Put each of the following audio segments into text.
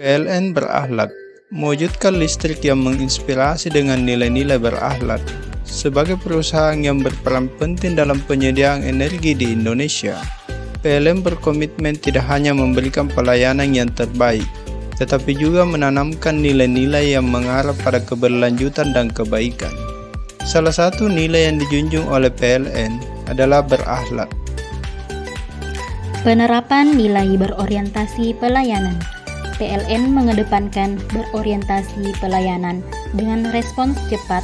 PLN berakhlak, mewujudkan listrik yang menginspirasi dengan nilai-nilai berakhlak. Sebagai perusahaan yang berperan penting dalam penyediaan energi di Indonesia, PLN berkomitmen tidak hanya memberikan pelayanan yang terbaik, tetapi juga menanamkan nilai-nilai yang mengarah pada keberlanjutan dan kebaikan. Salah satu nilai yang dijunjung oleh PLN adalah berakhlak. Penerapan nilai berorientasi pelayanan. PLN mengedepankan berorientasi pelayanan dengan respons cepat,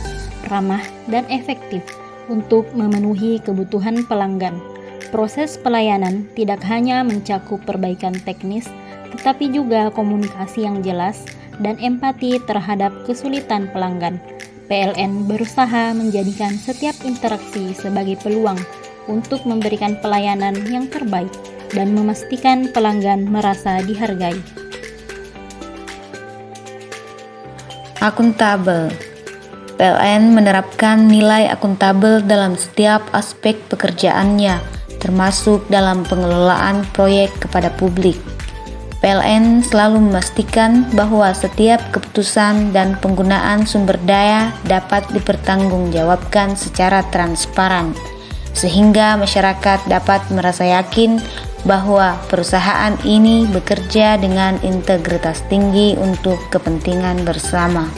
ramah, dan efektif untuk memenuhi kebutuhan pelanggan. Proses pelayanan tidak hanya mencakup perbaikan teknis, tetapi juga komunikasi yang jelas dan empati terhadap kesulitan pelanggan. PLN berusaha menjadikan setiap interaksi sebagai peluang untuk memberikan pelayanan yang terbaik dan memastikan pelanggan merasa dihargai. Akuntabel. PLN menerapkan nilai akuntabel dalam setiap aspek pekerjaannya, termasuk dalam pengelolaan proyek kepada publik. PLN selalu memastikan bahwa setiap keputusan dan penggunaan sumber daya dapat dipertanggungjawabkan secara transparan, sehingga masyarakat dapat merasa yakin bahwa perusahaan ini bekerja dengan integritas tinggi untuk kepentingan bersama.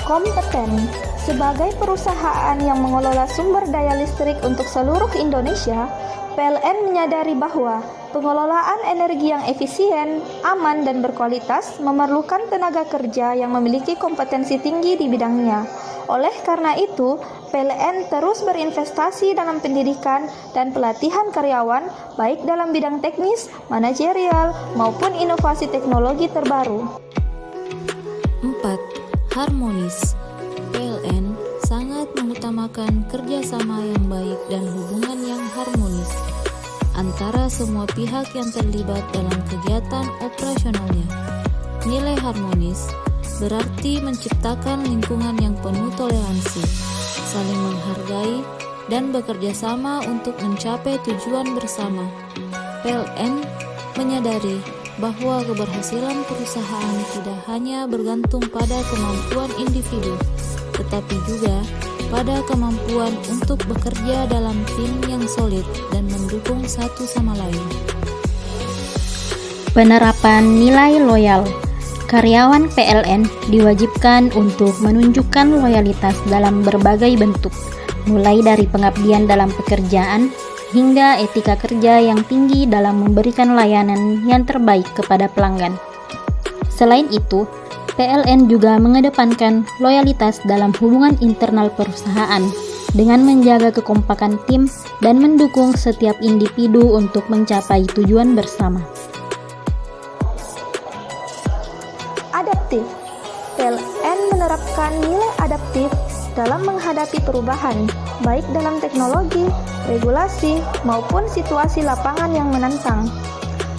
Kompeten. Sebagai perusahaan yang mengelola sumber daya listrik untuk seluruh Indonesia, PLN menyadari bahwa pengelolaan energi yang efisien, aman, dan berkualitas memerlukan tenaga kerja yang memiliki kompetensi tinggi di bidangnya. Oleh karena itu, PLN terus berinvestasi dalam pendidikan dan pelatihan karyawan, baik dalam bidang teknis, manajerial, maupun inovasi teknologi terbaru. 4. Harmonis. PLN sangat mengutamakan kerjasama yang baik dan hubungan yang harmonis antara semua pihak yang terlibat dalam kegiatan operasionalnya. Nilai harmonis berarti menciptakan lingkungan yang penuh toleransi, saling menghargai, dan bekerja sama untuk mencapai tujuan bersama. PLN menyadari bahwa keberhasilan perusahaan tidak hanya bergantung pada kemampuan individu, tetapi juga pada kemampuan untuk bekerja dalam tim yang solid dan mendukung satu sama lain. Penerapan nilai loyal. Karyawan PLN diwajibkan untuk menunjukkan loyalitas dalam berbagai bentuk, mulai dari pengabdian dalam pekerjaan hingga etika kerja yang tinggi dalam memberikan layanan yang terbaik kepada pelanggan. Selain itu, PLN juga mengedepankan loyalitas dalam hubungan internal perusahaan dengan menjaga kekompakan tim dan mendukung setiap individu untuk mencapai tujuan bersama. Adaptif. PLN menerapkan nilai adaptif dalam menghadapi perubahan, baik dalam teknologi, regulasi, maupun situasi lapangan yang menantang.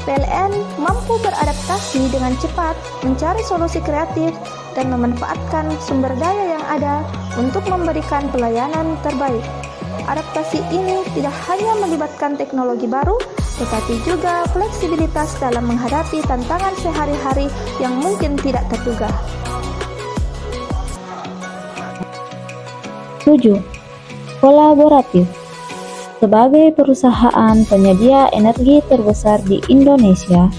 PLN mampu beradaptasi dengan cepat, mencari solusi kreatif, dan memanfaatkan sumber daya yang ada untuk memberikan pelayanan terbaik. Adaptasi ini tidak hanya melibatkan teknologi baru, tetapi juga fleksibilitas dalam menghadapi tantangan sehari-hari yang mungkin tidak terduga. 7. Kolaboratif. Sebagai perusahaan penyedia energi terbesar di Indonesia,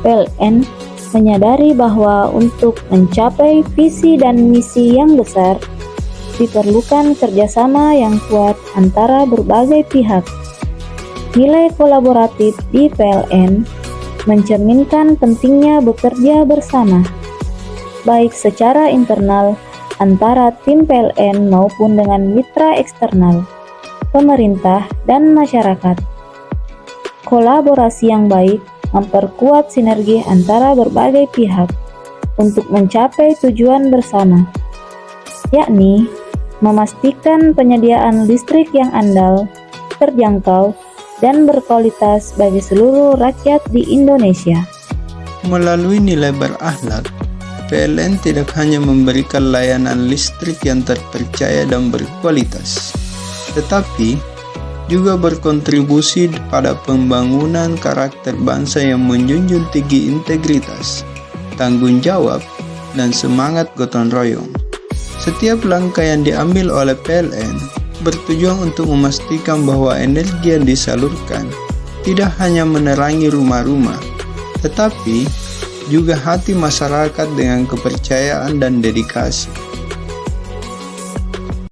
PLN menyadari bahwa untuk mencapai visi dan misi yang besar, diperlukan kerjasama yang kuat antara berbagai pihak. Nilai kolaboratif di PLN mencerminkan pentingnya bekerja bersama, baik secara internal antara tim PLN maupun dengan mitra eksternal, pemerintah, dan masyarakat. Kolaborasi yang baik memperkuat sinergi antara berbagai pihak untuk mencapai tujuan bersama, yakni memastikan penyediaan listrik yang andal, terjangkau, dan berkualitas bagi seluruh rakyat di Indonesia. Melalui nilai berakhlak, PLN tidak hanya memberikan layanan listrik yang terpercaya dan berkualitas, tetapi juga berkontribusi pada pembangunan karakter bangsa yang menjunjung tinggi integritas, tanggung jawab, dan semangat gotong royong. Setiap langkah yang diambil oleh PLN bertujuan untuk memastikan bahwa energi yang disalurkan tidak hanya menerangi rumah-rumah, tetapi juga hati masyarakat dengan kepercayaan dan dedikasi.